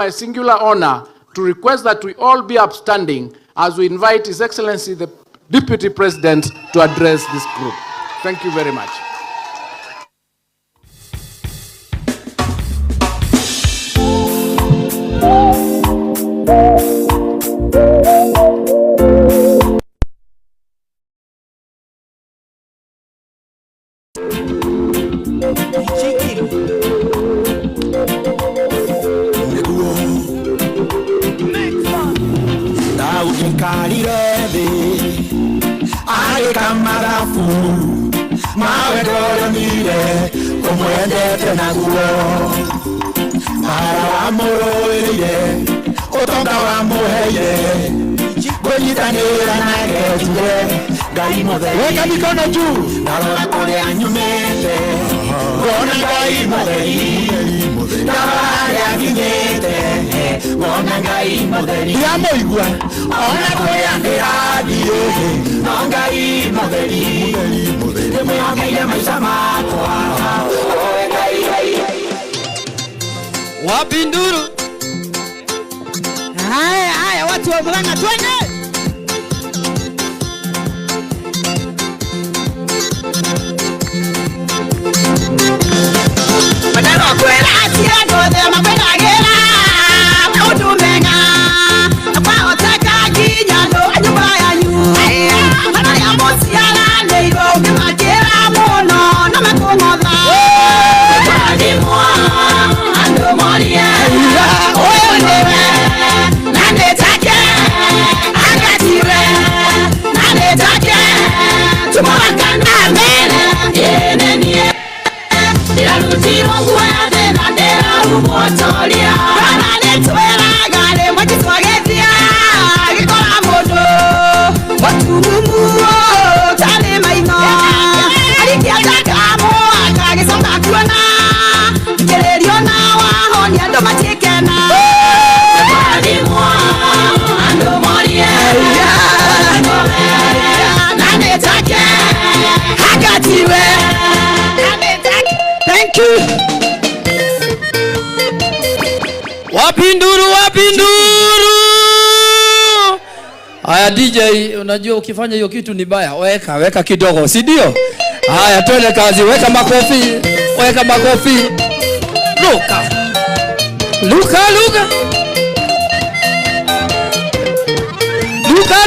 a singular honor to request that we all be upstanding as we invite His Excellency the Deputy President to address this group. Thank you very much. Weka mikono juu. Narora kule anyumete. Gona ngai moderi. Narora anyumete. Gona ngai moderi. Yamo igwa. Ona kule andiradi. Ngai moderi. Deme angalia maisha makwa. Wapinduru. Haya watu wa Muranga twende. Thank you. Wapinduru. Haya DJ, unajua ukifanya hiyo kitu ni baya. Weka kidogo, si ndio? Haya twende kazi, weka makofi.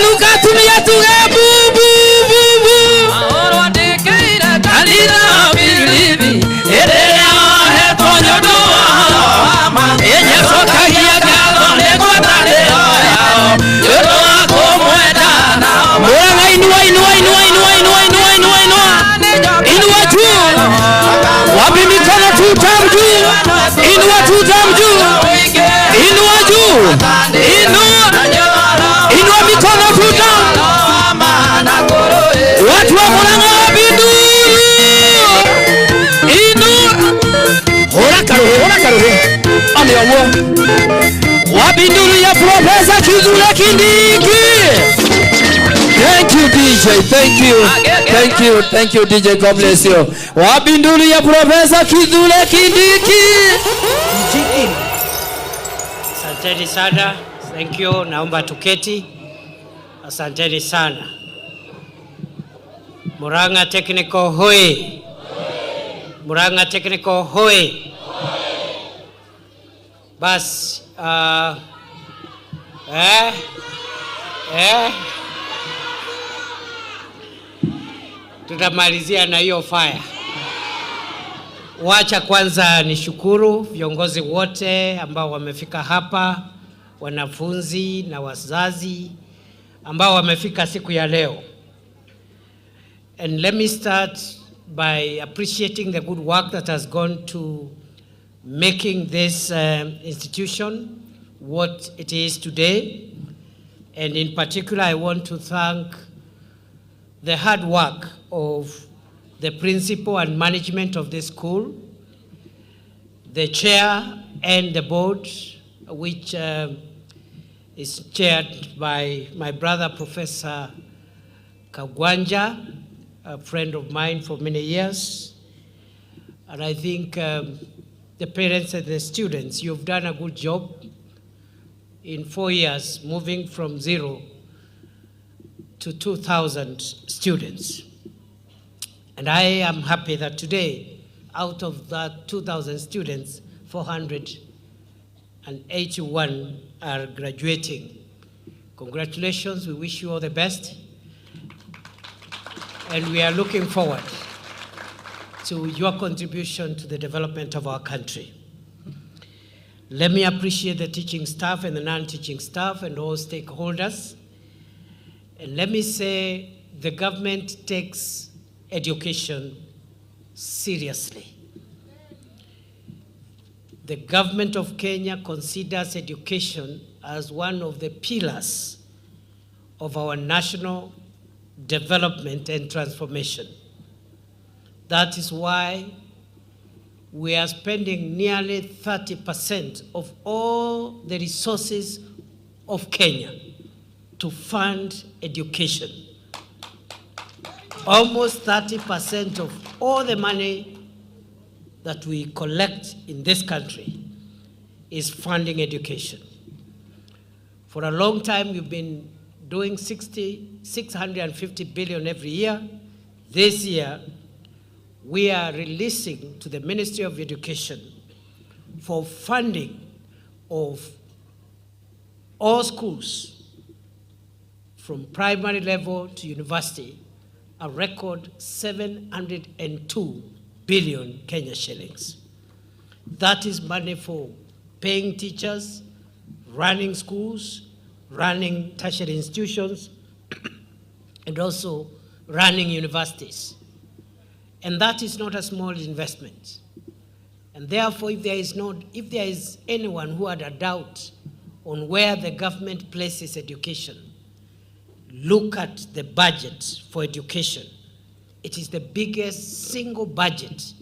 Luka tumia tuge bu. Ahoro adekeira kalina bilibi. Erea he tonyo do. Enye sokagia galo ne kwatale. Yodo akomweda na. Muranga inua. Inua juu. Wapi mikono tutam juu. Inua tutam juu. Inua juu. Inua mikono tutam. Watu wa Muranga wapinduru. Inua. Hora karuhe. Ane omo. Wapinduru ya Professor Kithure Kindiki. Thank you DJ, thank you DJ, God bless you. Wapinduru ya Professor Kithure Kindiki. Asanteni sana, thank you, naomba tuketi. Asanteni sana. Muranga Technical Hoi. Muranga Technical Hoi. Bas, tutamalizia na hiyo fire. Wacha kwanza nishukuru viongozi wote ambao wamefika hapa, wanafunzi na wazazi ambao wamefika siku ya leo. And let me start by appreciating the good work that has gone to making this institution what it is today. And in particular, I want to thank the hard work of the principal and management of the school, the chair and the board, which is chaired by my brother, Professor Kagwanja, a friend of mine for many years. And I think the parents and the students, you've done a good job in 4 years, moving from 0 to 2,000 students. And I am happy that today, out of that 2,000 students, 481 are graduating. Congratulations, we wish you all the best. And we are looking forward to your contribution to the development of our country. Let me appreciate the teaching staff and the non-teaching staff and all stakeholders. And let me say the government takes education seriously. The government of Kenya considers education as one of the pillars of our national development and transformation. That is why we are spending nearly 30% of all the resources of Kenya to fund education. Almost 30% of all the money that we collect in this country is funding education. For a long time, we've been doing 650 billion every year. This year, we are releasing to the Ministry of Education for funding of all schools from primary level to university, a record 702 billion Kenya shillings. That is money for paying teachers, running schools, running tertiary institutions, and also running universities. And that is not a small investment. And therefore, if there is anyone who had a doubt on where the government places education, look at the budget for education. It is the biggest single budget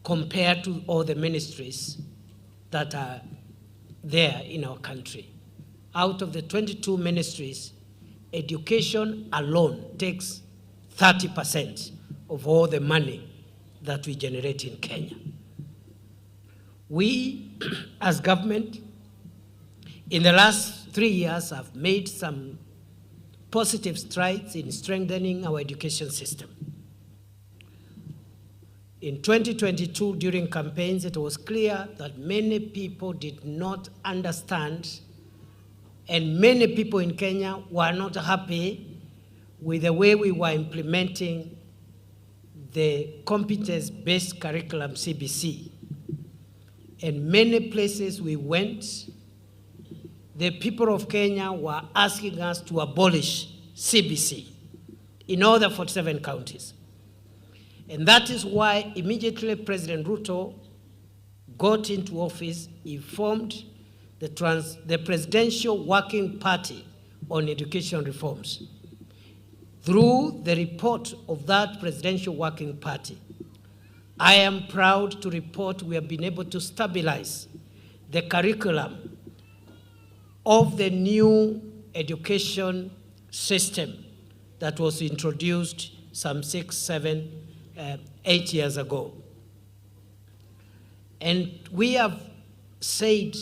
compared to all the ministries that are there in our country. Out of the 22 ministries, education alone takes 30% of all the money that we generate in Kenya. We, as government, in the last 3 years have made some positive strides in strengthening our education system. In 2022, during campaigns, it was clear that many people did not understand, and many people in Kenya were not happy with the way we were implementing the competence-based curriculum, CBC. And many places we went, the people of Kenya were asking us to abolish CBC in all the 47 counties. And that is why immediately President Ruto got into office, he formed the Presidential Working Party on Education Reforms. Through the report of that Presidential Working Party, I am proud to report we have been able to stabilize the curriculum of the new education system that was introduced some 6, 7, 8 years ago. And we have said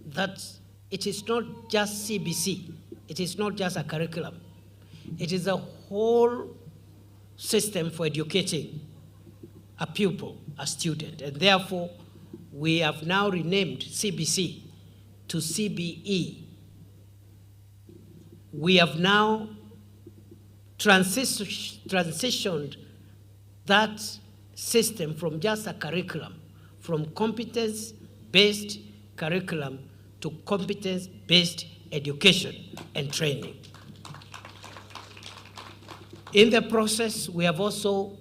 that it is not just CBC, it is not just a curriculum, it is a whole system for educating a pupil, a student. And therefore, we have now renamed CBC to CBE. We have now transitioned that system from just a curriculum, from competence-based curriculum to competence-based education and training. In the process, we have also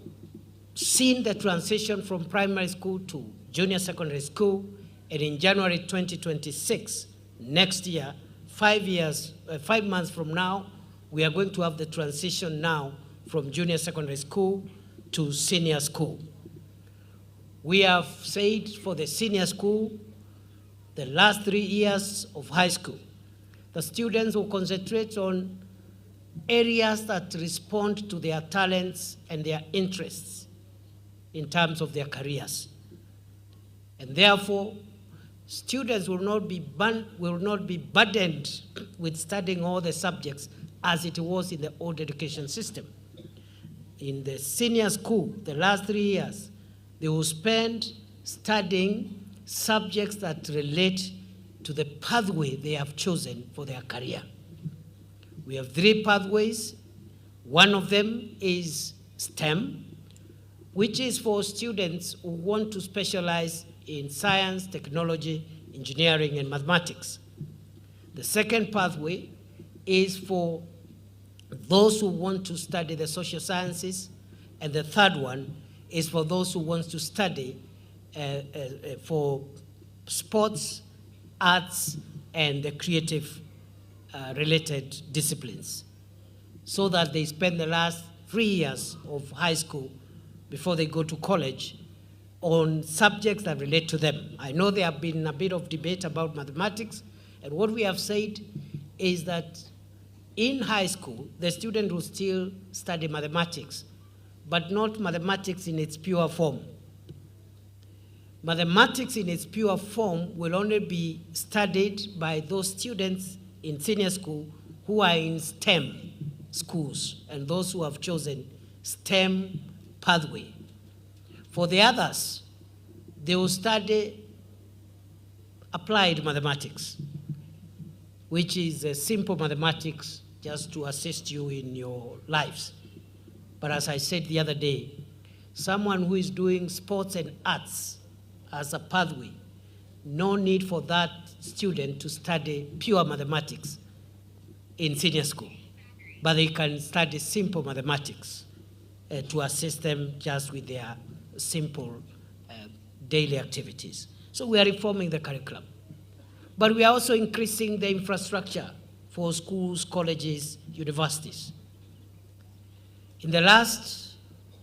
seen the transition from primary school to junior secondary school, and in January 2026, next year, 5 months from now, we are going to have the transition now from junior secondary school to senior school. We have said for the senior school, the last 3 years of high school, the students will concentrate on areas that respond to their talents and their interests in terms of their careers. And therefore, students will not be burdened with studying all the subjects as it was in the old education system. In the senior school, the last 3 years, they will spend studying subjects that relate to the pathway they have chosen for their career. We have 3 pathways. One of them is STEM, which is for students who want to specialize in science, technology, engineering, and mathematics. The second pathway is for those who want to study the social sciences, and the third one is for those who want to study for sports, arts, and the creative related disciplines, so that they spend the last 3 years of high school before they go to college on subjects that relate to them. I know there have been a bit of debate about mathematics, and what we have said is that in high school, the student will still study mathematics, but not mathematics in its pure form. Mathematics in its pure form will only be studied by those students in senior school who are in STEM schools and those who have chosen STEM pathway. For the others, they will study applied mathematics, which is a simple mathematics just to assist you in your lives. But as I said the other day, someone who is doing sports and arts as a pathway, no need for that student to study pure mathematics in senior school, but they can study simple mathematics to assist them just with their simple daily activities. So we are reforming the curriculum. But we are also increasing the infrastructure for schools, colleges, universities. In the last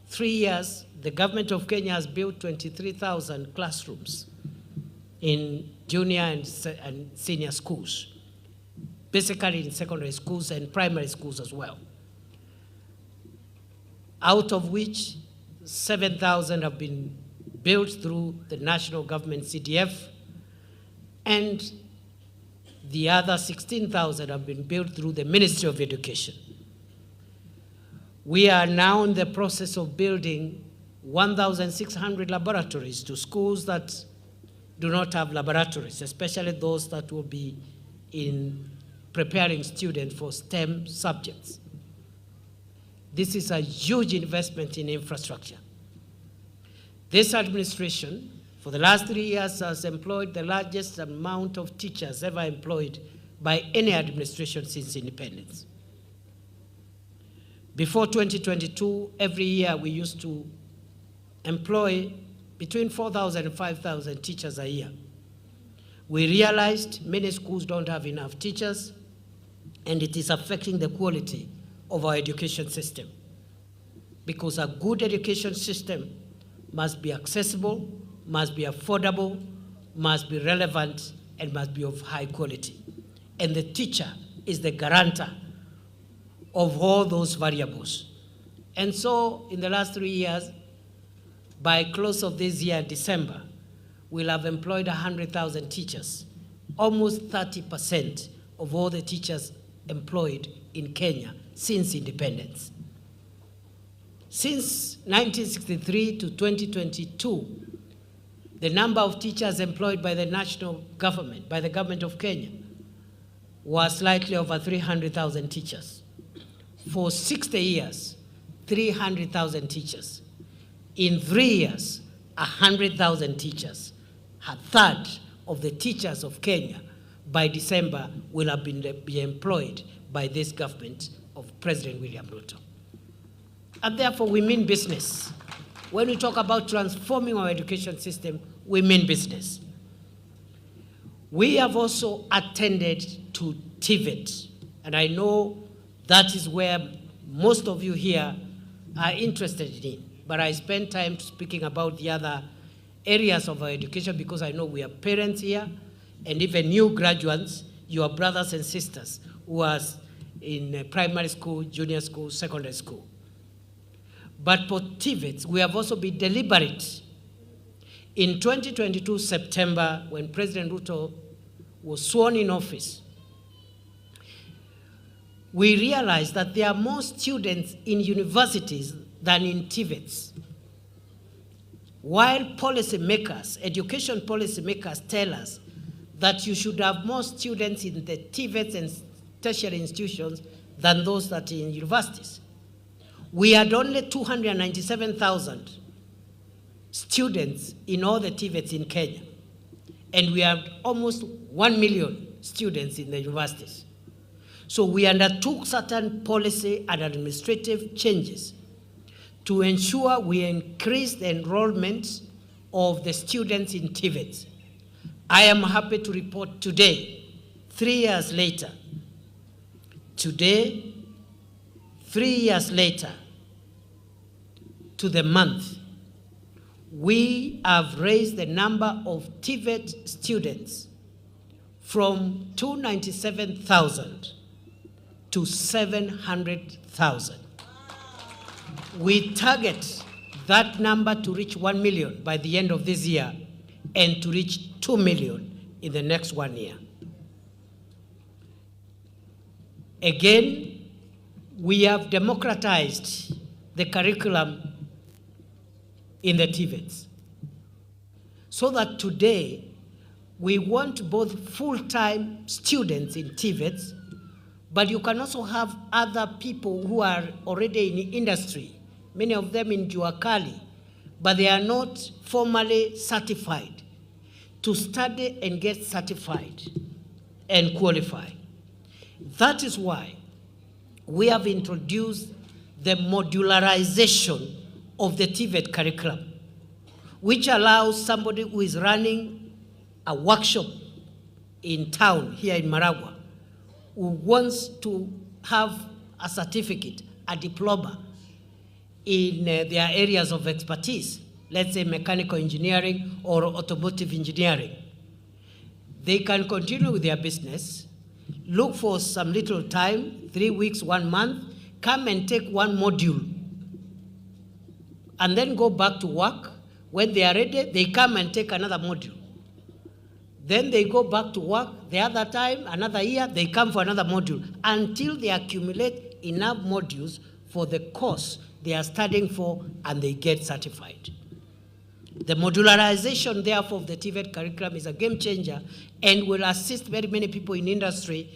3 years, the government of Kenya has built 23,000 classrooms in junior and senior schools, basically in secondary schools and primary schools as well, out of which 7,000 have been built through the national government CDF, and the other 16,000 have been built through the Ministry of Education. We are now in the process of building 1,600 laboratories to schools that do not have laboratories, especially those that will be in preparing students for STEM subjects. This is a huge investment in infrastructure. This administration, for the last 3 years, has employed the largest amount of teachers ever employed by any administration since independence. Before 2022, every year we used to employ between 4,000 and 5,000 teachers a year. We realized many schools don't have enough teachers, and it is affecting the quality of our education system, because a good education system must be accessible, must be affordable, must be relevant, and must be of high quality. And the teacher is the guarantor of all those variables. And so in the last 3 years, by close of this year, December, we'll have employed 100,000 teachers, almost 30% of all the teachers employed in Kenya since independence. Since 1963 to 2022, the number of teachers employed by the national government, by the government of Kenya, was slightly over 300,000 teachers. For 60 years, 300,000 teachers. In 3 years, 100,000 teachers. A third of the teachers of Kenya by December will have been employed by this government of President William Ruto. And therefore, we mean business. When we talk about transforming our education system, we mean business. We have also attended to TVET, and I know that is where most of you here are interested in. But I spend time speaking about the other areas of our education because I know we have parents here and even new graduates, your brothers and sisters who are in primary school, junior school, secondary school. But for TVETs, we have also been deliberate In 2022 September, when President Ruto was sworn in office, we realized that there are more students in universities than in TVETs. While policymakers, education policymakers tell us that you should have more students in the TVETs and tertiary institutions than those that are in universities. We had only 297,000 students in all the TVETs in Kenya, and we have almost 1 million students in the universities. So we undertook certain policy and administrative changes to ensure we increase the enrollment of the students in TVETs. I am happy to report today, 3 years later, today, 3 years later, to the month, we have raised the number of TVET students from 297,000 to 700,000. We target that number to reach 1 million by the end of this year and to reach 2 million in the next 1 year. Again, we have democratized the curriculum in the TVETs so that today we want both full-time students in TVETs, but you can also have other people who are already in industry, many of them in Juakali, but they are not formally certified, to study and get certified and qualify. That is why we have introduced the modularization of the TVET curriculum, which allows somebody who is running a workshop in town here in Muranga, who wants to have a certificate, a diploma in their areas of expertise, let's say mechanical engineering or automotive engineering. They can continue with their business, look for some little time, 3 weeks, 1 month, come and take one module, and then go back to work. When they are ready, they come and take another module. Then they go back to work. The other time, another year, they come for another module until they accumulate enough modules for the course they are studying for and they get certified. The modularization, therefore, of the TVET curriculum is a game changer and will assist very many people in industry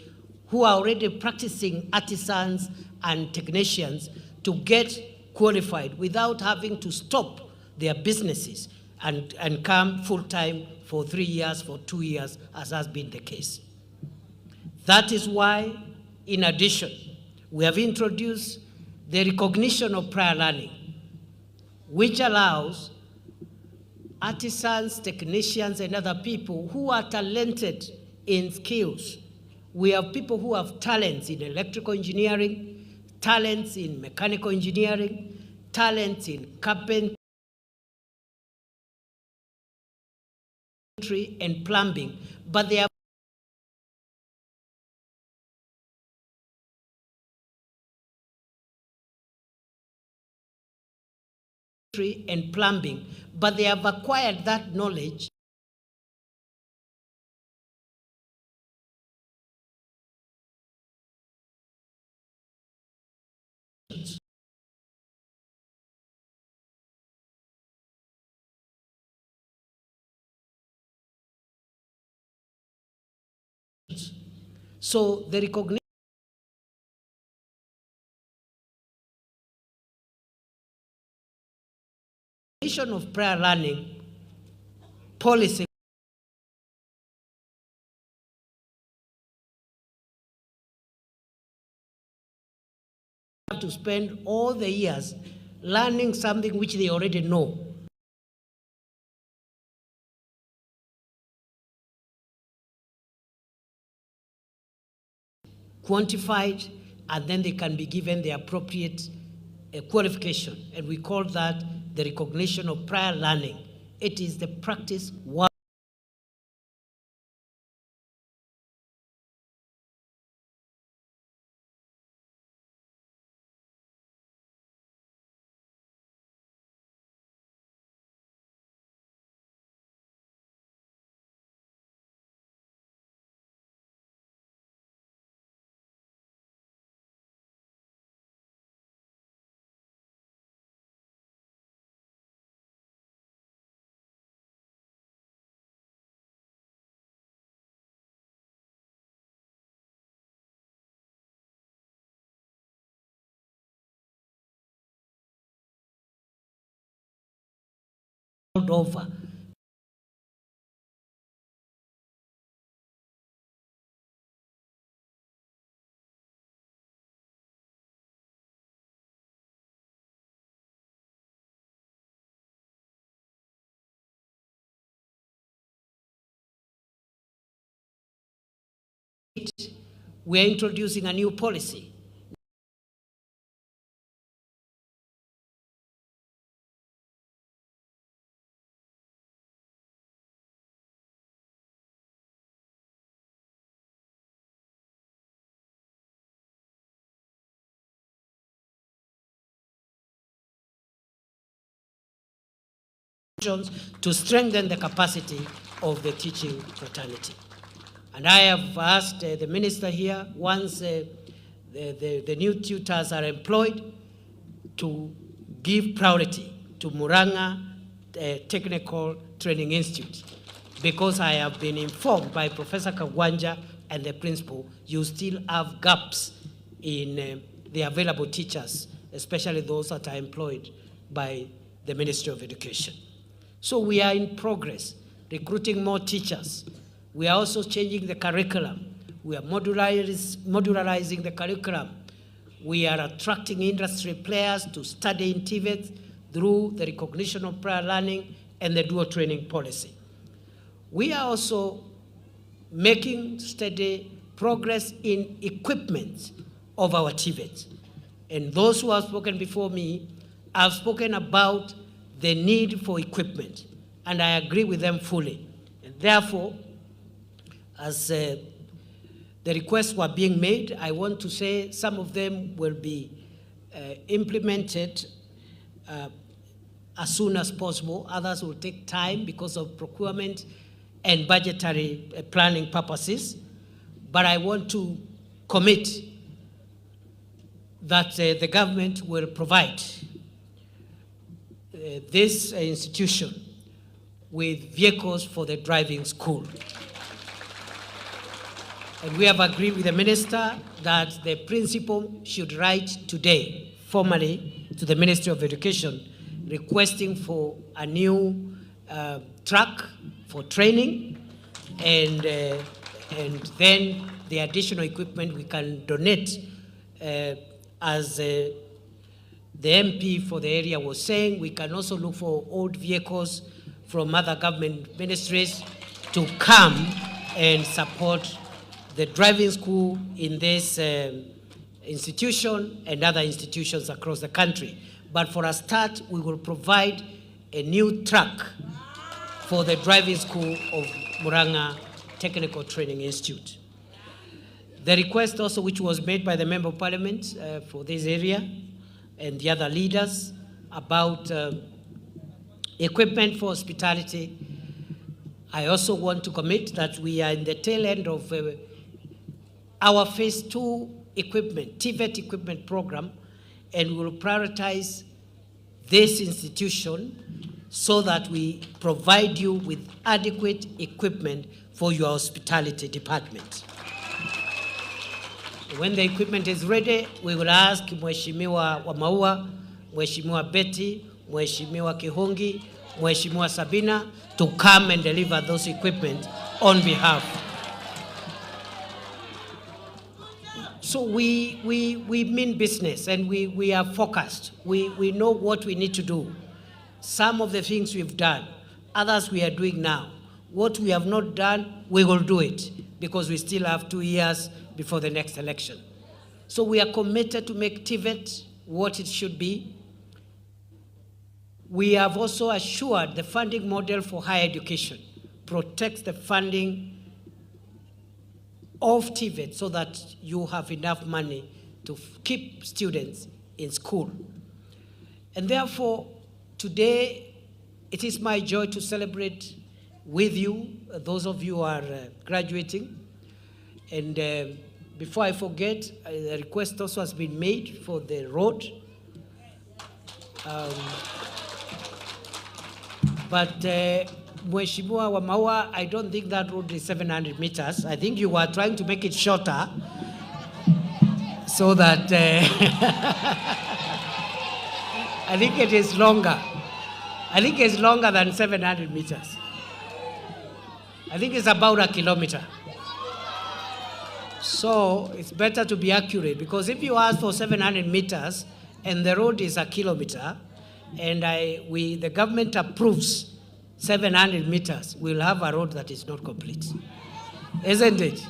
who are already practicing artisans and technicians to get qualified without having to stop their businesses and come full-time for 3 years, for 2 years, as has been the case. That is why, in addition, we have introduced the recognition of prior learning, which allows artisans, technicians, and other people who are talented in skills. We have people who have talents in electrical engineering, talents in mechanical engineering, talents in carpentry and plumbing, but they are and plumbing, but they have acquired that knowledge so the recognition of prior learning policy have to spend all the years learning something which they already know. Quantified, and then they can be given the appropriate qualification. And we call that the recognition of prior learning. It is the practice over. We are introducing a new policy. To strengthen the capacity of the teaching fraternity. And I have asked the minister here, once the new tutors are employed, to give priority to Muranga Technical Training Institute, because I have been informed by Professor Kagwanja and the principal, you still have gaps in the available teachers, especially those that are employed by the Ministry of Education. So we are in progress, recruiting more teachers. We are also changing the curriculum. We are modularizing the curriculum. We are attracting industry players to study in TVET through the recognition of prior learning and the dual training policy. We are also making steady progress in equipment of our TVET. And those who have spoken before me have spoken about the need for equipment, and I agree with them fully. And therefore, as the requests were being made, I want to say some of them will be implemented as soon as possible. Others will take time because of procurement and budgetary planning purposes. But I want to commit that the government will provide this institution with vehicles for the driving school. And we have agreed with the minister that the principal should write today formally to the Ministry of Education requesting for a new truck for training, and then the additional equipment we can donate as the MP for the area was saying. We can also look for old vehicles from other government ministries to come and support the driving school in this institution and other institutions across the country. But for a start, we will provide a new truck for the driving school of Muranga Technical Training Institute. The request also, which was made by the Member of Parliament for this area and the other leaders about equipment for hospitality, I also want to commit that we are in the tail end of our phase 2 equipment, TVET equipment program, and we will prioritize this institution so that we provide you with adequate equipment for your hospitality department. When the equipment is ready, we will ask Mheshimiwa wa Maua, Mheshimiwa Betty, Mheshimiwa Kihongi, Mheshimiwa Sabina to come and deliver those equipment on behalf. So we mean business, and we are focused. We know what we need to do. Some of the things we've done, others we are doing now. What we have not done, we will do it, because we still have 2 years before the next election. So we are committed to make TVET what it should be. We have also assured the funding model for higher education protects the funding of TVET so that you have enough money to keep students in school. And therefore, today, it is my joy to celebrate with you, those of you who are graduating. And before I forget, a request also has been made for the road. But Mheshimiwa wa Maua, I don't think that road is 700 meters. I think you are trying to make it shorter so that I think it is longer. I think it's longer than 700 meters. I think it's about a kilometer. So it's better to be accurate, because if you ask for 700 meters and the road is a kilometer, and the government approves 700 meters, we'll have a road that is not complete. Isn't it?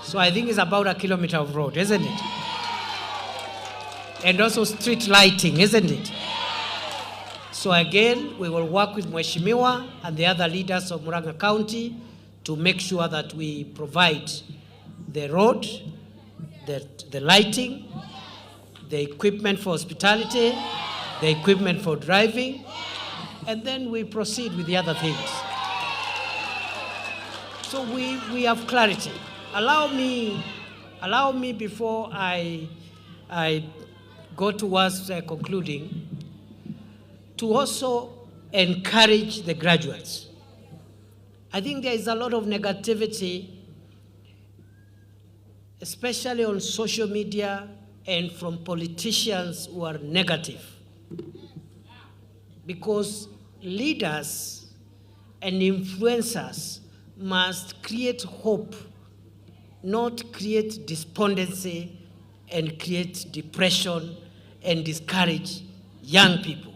So I think it's about a kilometer of road, isn't it? And also street lighting, isn't it? So again, we will work with Mheshimiwa and the other leaders of Muranga County to make sure that we provide the road, the lighting, the equipment for hospitality, the equipment for driving, and then we proceed with the other things. So we have clarity. Allow me before I go towards concluding, to also encourage the graduates. I think there is a lot of negativity, especially on social media and from politicians who are negative. Because leaders and influencers must create hope, not create despondency and create depression and discourage young people.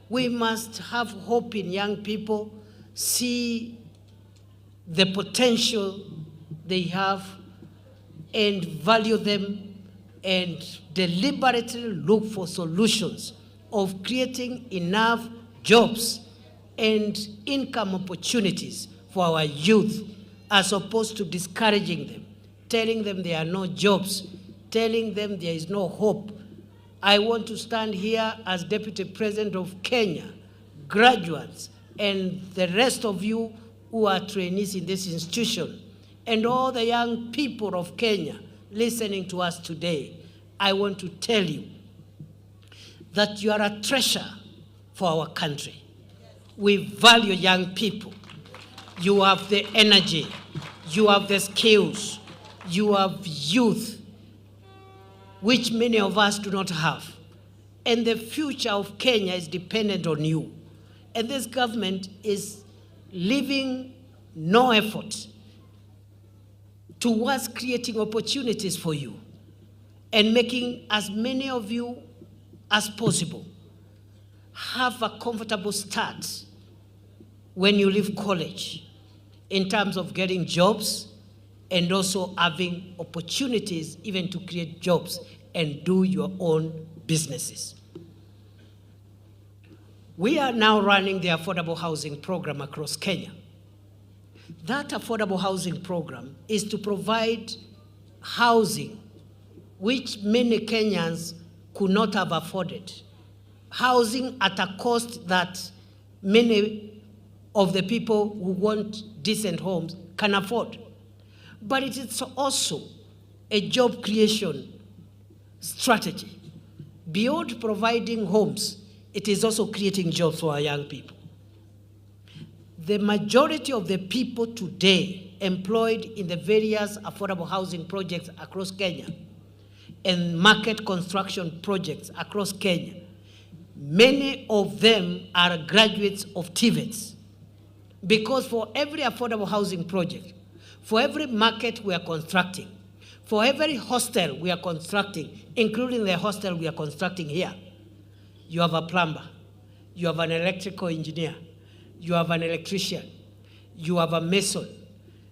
We must have hope in young people, see the potential they have and value them, and deliberately look for solutions of creating enough jobs and income opportunities for our youth, as opposed to discouraging them, telling them there are no jobs, telling them there is no hope. I want to stand here as Deputy President of Kenya, graduates, and the rest of you who are trainees in this institution, and all the young people of Kenya listening to us today. I want to tell you that you are a treasure for our country. We value young people. You have the energy, you have the skills, you have youth, which many of us do not have. And the future of Kenya is dependent on you. And this government is leaving no effort towards creating opportunities for you and making as many of you as possible have a comfortable start when you leave college in terms of getting jobs and also having opportunities even to create jobs and do your own businesses. We are now running the affordable housing program across Kenya. That affordable housing program is to provide housing which many Kenyans could not have afforded. Housing at a cost that many of the people who want decent homes can afford. But it is also a job creation strategy. Beyond providing homes, it is also creating jobs for our young people. The majority of the people today employed in the various affordable housing projects across Kenya and market construction projects across Kenya, many of them are graduates of TVETs. Because for every affordable housing project, for every market we are constructing, for every hostel we are constructing, including the hostel we are constructing here, you have a plumber, you have an electrical engineer, you have an electrician, you have a mason,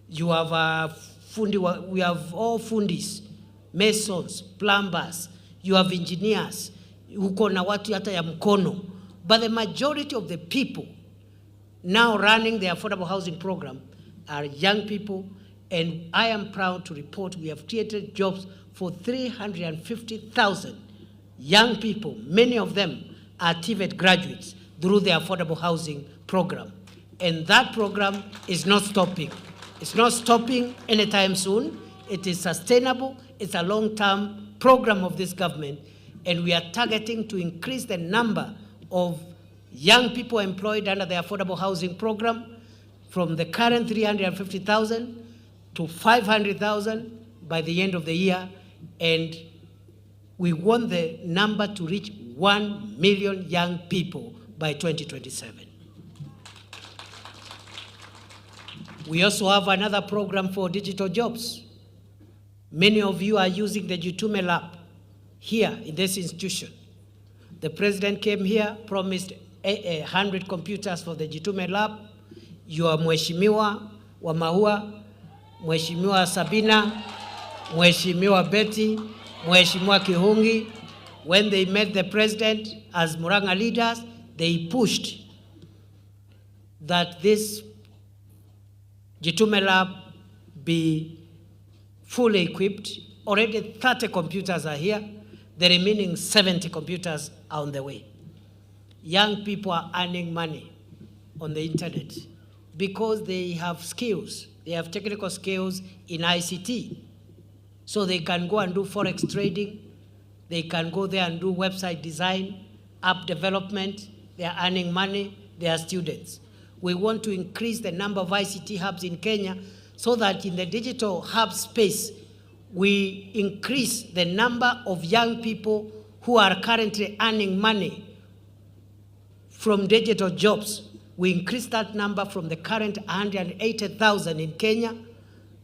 you have a fundi, we have all fundis, masons, plumbers, you have engineers, uko na watu hata ya mkono. But the majority of the people now running the affordable housing program are young people, and I am proud to report we have created jobs for 350,000 young people. Many of them are TVET graduates through the affordable housing program. And that program is not stopping. It's not stopping anytime soon. It is sustainable. It's a long-term program of this government. And we are targeting to increase the number of young people employed under the affordable housing program from the current 350,000 to 500,000 by the end of the year. And we want the number to reach 1 million young people by 2027. We also have another program for digital jobs. Many of you are using the Jitume lab here in this institution. The president came here, promised 100 computers for the Jitume lab. Your Mheshimiwa wa Mahua, Mheshimiwa Sabina, Mheshimiwa Betty, Mheshimiwa Kihungi, when they met the president as Muranga leaders, they pushed that this Jitume lab be fully equipped. Already 30 computers are here. The remaining 70 computers are on the way. Young people are earning money on the internet because they have skills. They have technical skills in ICT. So they can go and do forex trading. They can go there and do website design, app development. They are earning money. They are students. We want to increase the number of ICT hubs in Kenya so that in the digital hub space, we increase the number of young people who are currently earning money from digital jobs. We increase that number from the current 180,000 in Kenya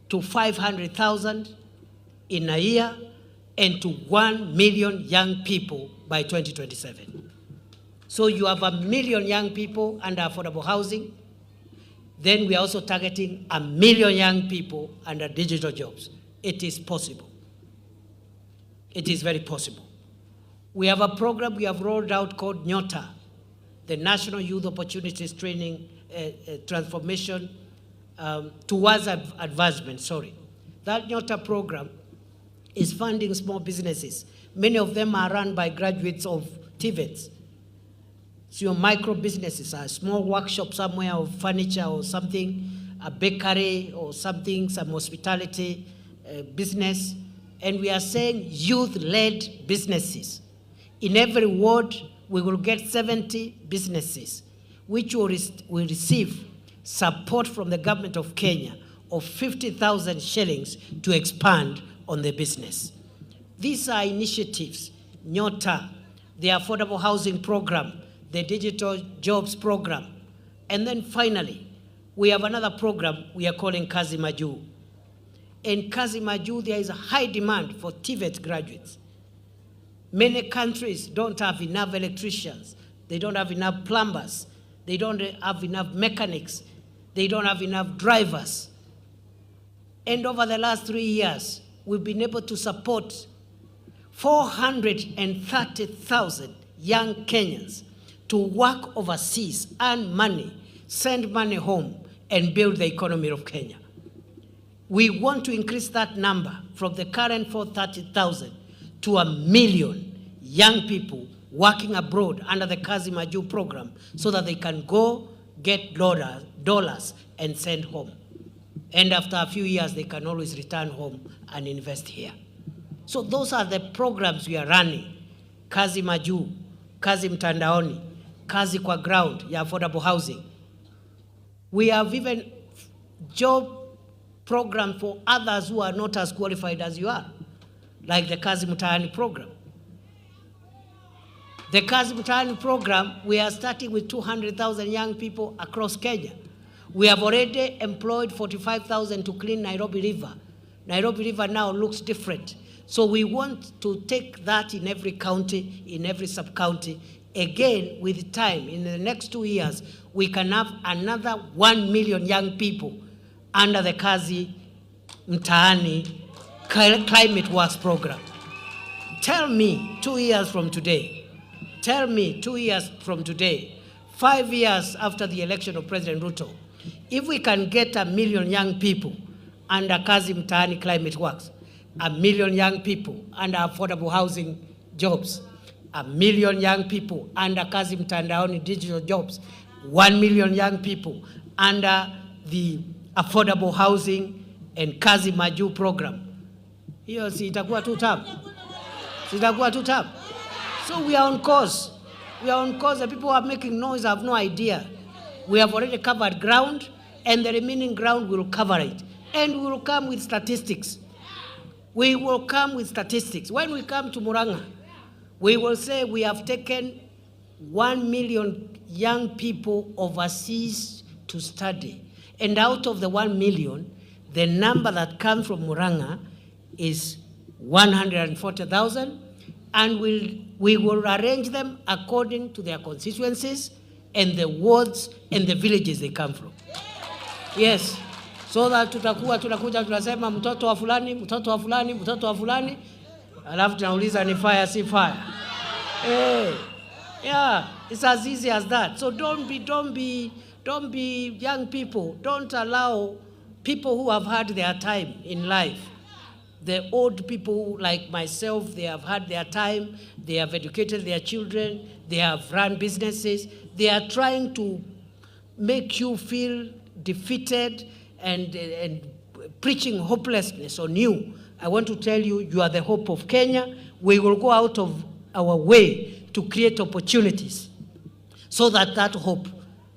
to 500,000 in a year and to 1 million young people by 2027. So you have 1 million young people under affordable housing. Then we are also targeting 1 million young people under digital jobs. It is possible. It is very possible. We have a program we have rolled out called Nyota, the National Youth Opportunities Training Transformation towards Advancement, That Nyota program is funding small businesses. Many of them are run by graduates of TVETs. So your micro businesses, a small workshop somewhere of furniture or something, a bakery or something, some hospitality business. And we are saying youth-led businesses. In every ward, we will get 70 businesses, which will receive support from the government of Kenya of 50,000 shillings to expand on the business. These are initiatives, Nyota, the affordable housing program, the digital jobs program. And then finally, we have another program we are calling Kazi Maju. In Kazi Maju, there is a high demand for TVET graduates. Many countries don't have enough electricians. They don't have enough plumbers. They don't have enough mechanics. They don't have enough drivers. And over the last 3 years, we've been able to support 430,000 young Kenyans to work overseas, earn money, send money home, and build the economy of Kenya. We want to increase that number from the current 430,000 to 1 million young people working abroad under the Kazi Maju program so that they can go get dollars and send home. And after a few years, they can always return home and invest here. So those are the programs we are running. Kazi Maju, Kazi Mtandaoni, Kazi kwa ground, ya affordable housing. We have even job program for others who are not as qualified as you are, like the Kazi Mutahani program. The Kazi Mutahani program, we are starting with 200,000 young people across Kenya. We have already employed 45,000 to clean Nairobi River. Nairobi River now looks different. So we want to take that in every county, in every sub-county. Again, with time, in the next 2 years, we can have another 1 million young people under the Kazi Mtaani Climate Works program. Tell me 2 years from today, 5 years after the election of President Ruto, if we can get 1 million young people under Kazi Mtaani Climate Works, 1 million young people under affordable housing jobs, 1 million young people under Kazi Mtandaoni digital jobs, 1 million young people under the affordable housing and Kazi Maju program. Hiyo si itakuwa tu tabu. So we are on course. The people who are making noise have no idea. We have already covered ground, and the remaining ground will cover it. And we will come with statistics. When we come to Muranga, we will say we have taken 1 million young people overseas to study. And out of the 1 million, the number that comes from Muranga is 140,000, and we will arrange them according to their constituencies and the wards and the villages they come from. Yes, so that tunakuja tunasema mtoto wa fulani, mtoto wa fulani, mtoto wa fulani, alafu tunauliza ni fire si fire. Yeah, it's as easy as that. So don't be young people. Don't allow people who have had their time in life. The old people like myself, they have had their time, they have educated their children, they have run businesses. They are trying to make you feel defeated and preaching hopelessness on you. I want to tell you, you are the hope of Kenya. We will go out of our way to create opportunities so that that hope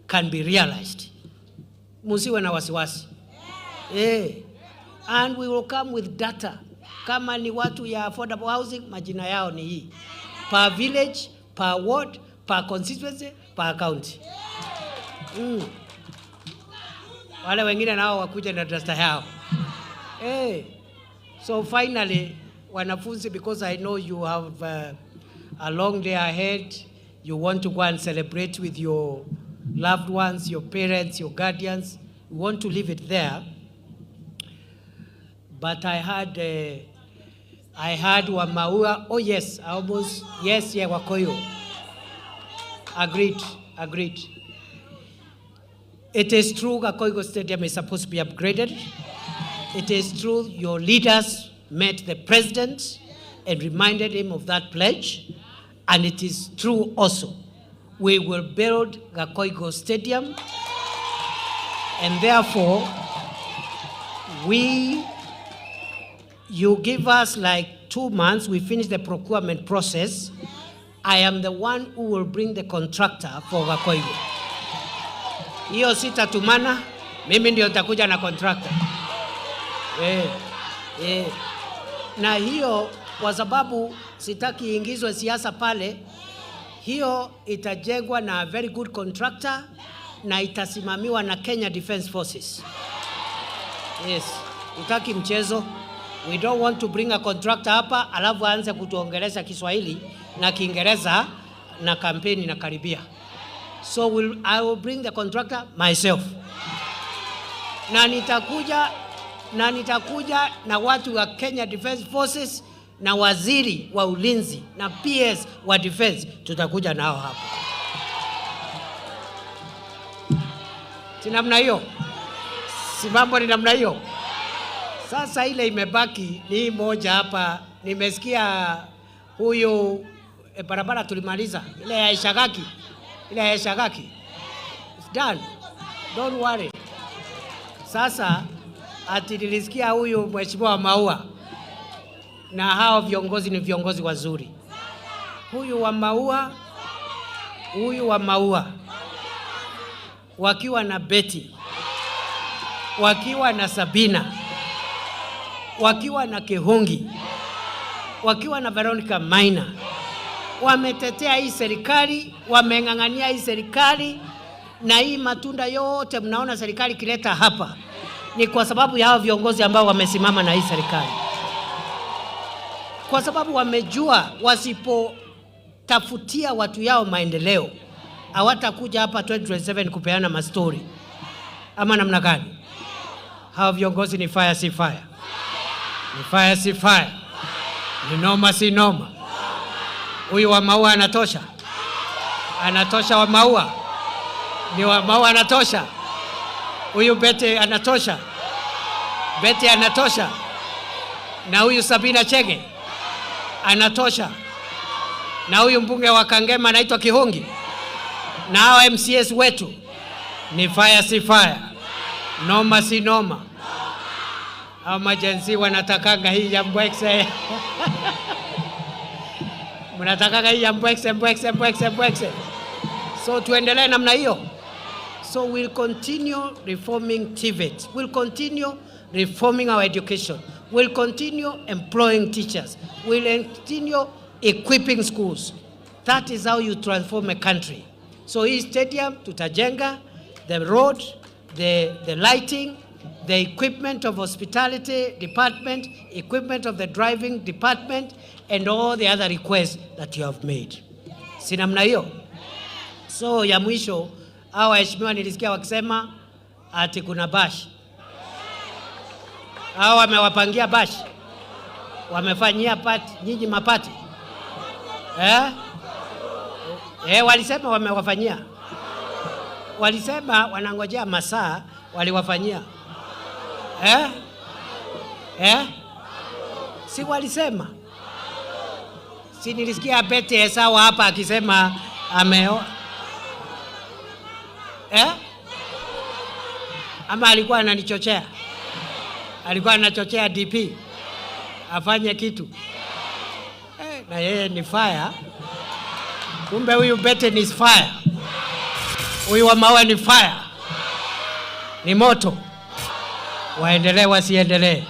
can be realized. Musiwe na wasiwasi. And we will come with data. Kama ni watu ya affordable housing, majina yao ni hii. Per village, per ward, per constituency, per county. Wale wengine nao wakuja na data yao. So finally, wanafunzi, because I know you have a long day ahead, you want to go and celebrate with your loved ones, your parents, your guardians, you want to leave it there. But I had Wamaua. Oh yes, I almost, yes, yeah, Wakoyo. Agreed. It is true Gakoigo Stadium is supposed to be upgraded. It is true your leaders met the president and reminded him of that pledge. And it is true also, we will build Gakoigo Stadium. And therefore, you give us like 2 months, we finish the procurement process. I am the one who will bring the contractor for Gakoigo. Hiyo sitatumana, mimi ndio nitakuja na contractor. Na hiyo kwa sababu sitaki ingizwe siasa pale, hiyo itajengwa na a very good contractor na itasimamiwa na Kenya Defence Forces. Yes, utaki mchezo. We don't want to bring a contractor hapa alafu aanze kutuongeleza Kiswahili na Kiingereza na kampeni na karibia. So I will bring the contractor myself. Na nitakuja na watu wa Kenya Defence Forces na waziri wa ulinzi na PS wa defense, tutakuja nao hapa. Si namna hiyo? Si mambo ni namna hiyo? Sasa ile imebaki ni moja hapa. Nimesikia huyu barabara tulimaliza ile ya Shagaki. It's done. Don't worry. Sasa ati nilisikia huyu mheshimiwa Maua, na hao viongozi ni viongozi wazuri. Huyu wa Maua wakiwa na Betty, wakiwa na Sabina, wakiwa na Kihungi, wakiwa na Veronica Maina, wametetea hii serikali, wameng'ang'ania hii serikali, na hii matunda yote mnaona serikali kileta hapa ni kwa sababu ya hao viongozi ambao wamesimama na hii serikali. Kwa sababu wamejua wasipotafutia watu yao maendeleo, hawatakuja hapa 2027 kupeana mastori. Ama namna gani? Hao viongozi ni fire si fire. Ni fire si fire. Ni noma si noma. Huyu wa Maua anatosha. Anatosha wa Maua. Ni wa Maua anatosha. Huyu Betty anatosha. Betty anatosha. Na huyu Sabina Chege anatosha. Na huyu mbunge wa Kangema anaitwa Kihungi. Na hao MCS wetu ni fire si fire. Noma si noma. Hao majenzi wanatakanga hii ya mbwekse. Mnatakanga hii ya mbwekse. So tuendelee namna hiyo. So we'll continue reforming TVET. We'll continue reforming our education. We'll continue employing teachers. We'll continue equipping schools. That is how you transform a country. So hii stadium tutajenga, the road, the lighting, the equipment of hospitality department, equipment of the driving department, and all the other requests that you have made. Si namna hiyo? So ya mwisho, hawa waheshimiwa nilisikia wakisema ati kuna bash. Hawa wamewapangia bash. Wamefanyia pati, nyinyi mapati. Walisema wamewafanyia. Walisema wanangojea masaa, waliwafanyia. Si walisema. Si nilisikia Bete sawa hapa akisema ameo. Ama alikuwa ananichochea. Alikuwa anachochea DP afanye kitu. Na yeye ni fire. Kumbe huyu Bete ni fire. Huyu wa mawe ni fire. Ni moto. Waendelee wasiendelee.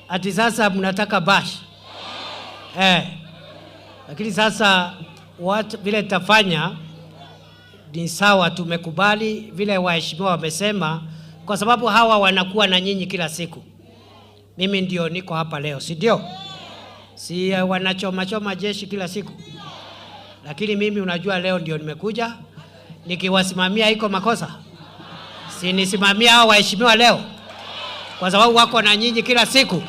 Ati sasa mnataka bash. Lakini sasa vile tafanya ni sawa, tumekubali vile waheshimiwa wamesema, kwa sababu hawa wanakuwa na nyinyi kila siku. Mimi ndio niko hapa leo, si ndio? Si wanachoma jeshi kila siku. Lakini mimi unajua leo ndio nimekuja, nikiwasimamia iko makosa. Si nisimamia hao waheshimiwa leo, kwa sababu wako na nyinyi kila siku.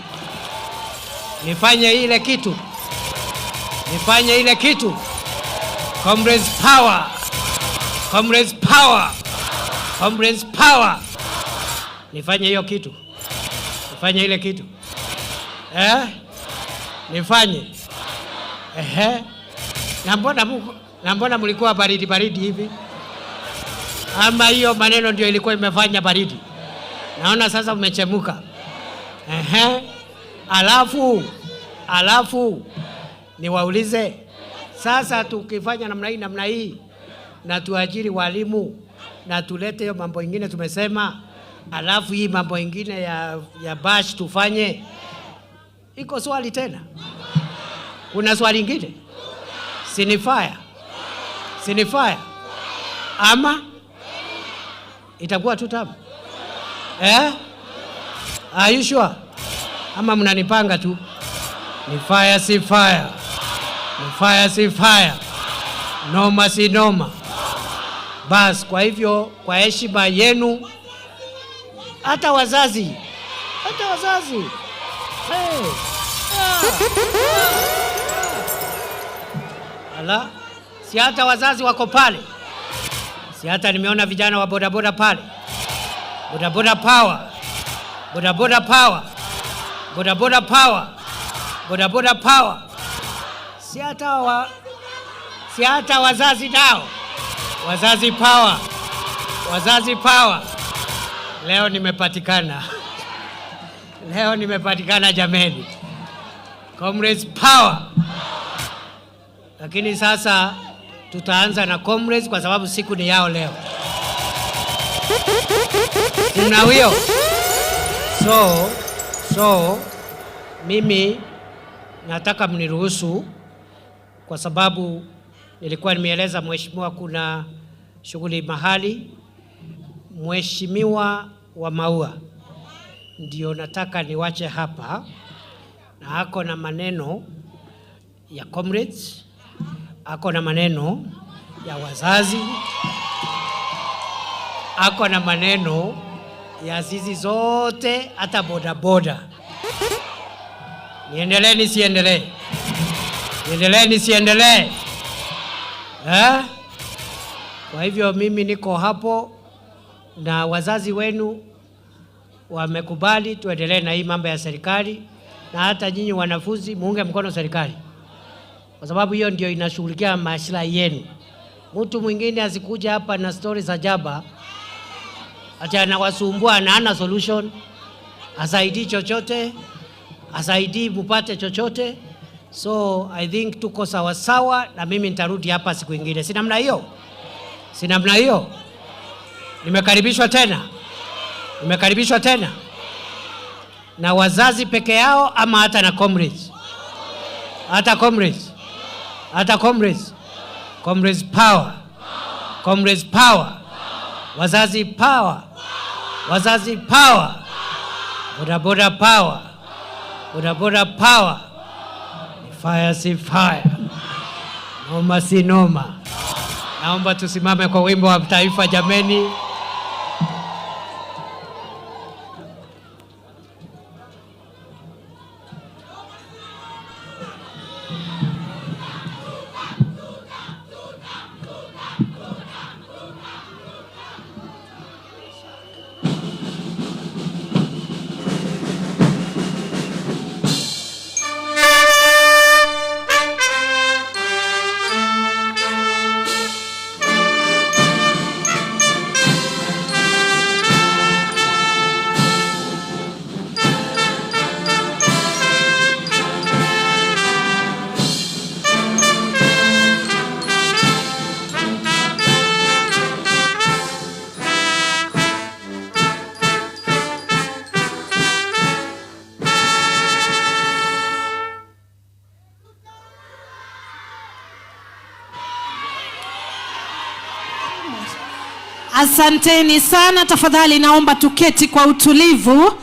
Nifanye ile kitu. Nifanye ile kitu. Comrades power. Comrades power. Comrades power. Nifanye hiyo kitu. Nifanye ile kitu. Nifanye. Na mbona mlikuwa baridi hivi? Ama hiyo maneno ndio ilikuwa imefanya baridi? Naona sasa umechemuka. Alafu niwaulize sasa, tukifanya namna hii na tuajiri walimu na tulete hiyo mambo ingine tumesema, alafu hii mambo ingine ya bash tufanye, iko swali tena? Kuna swali ingine? Sinifaya ama itakuwa tu tabu? Are you sure? Ama mnanipanga tu? Ni fire si fire. Ni fire si fire. Noma si noma. Bas, kwa hivyo kwa heshima yenu, hata wazazi. Ala, si hata wazazi wako pale. Si hata nimeona vijana wa bodaboda pale. Bodaboda power. Bodaboda power. Bodaboda power. Bodaboda power. Si hata wazazi nao. Wazazi power. Wazazi power. Leo nimepatikana. Leo nimepatikana jameni. Comrades power. Lakini sasa tutaanza na comrades kwa sababu siku ni yao leo. Kuna hiyo. So mimi nataka mniruhusu, kwa sababu nilikuwa nimeeleza mheshimiwa kuna shughuli mahali. Mheshimiwa wa maua ndio nataka niwache hapa, na ako na maneno ya comrades, ako na maneno ya wazazi, ako na maneno ya sisi zote, hata bodaboda. Niendelee nisiendelee? Niendelee nisiendelee? Kwa hivyo mimi niko hapo na wazazi wenu wamekubali tuendelee na hii mambo ya serikali, na hata nyinyi wanafunzi muunge mkono serikali, kwa sababu hiyo ndio inashughulikia maslahi yenu. Mtu mwingine asikuja hapa na stories za jaba ati anawasumbua na hana solution, asaidii chochote, asaidii mupate chochote. So I think tuko sawa sawa, na mimi nitarudi hapa siku nyingine. Si namna hiyo? Si namna hiyo? Nimekaribishwa tena na wazazi peke yao, ama hata na comrades? Hata comrades. Comrades power. Comrades power. Wazazi power. Wazazi power. Bodaboda power. Bodaboda power. Fire si fire. Noma si noma. Naomba tusimame kwa wimbo wa taifa jameni. Asanteni sana, tafadhali naomba tuketi kwa utulivu.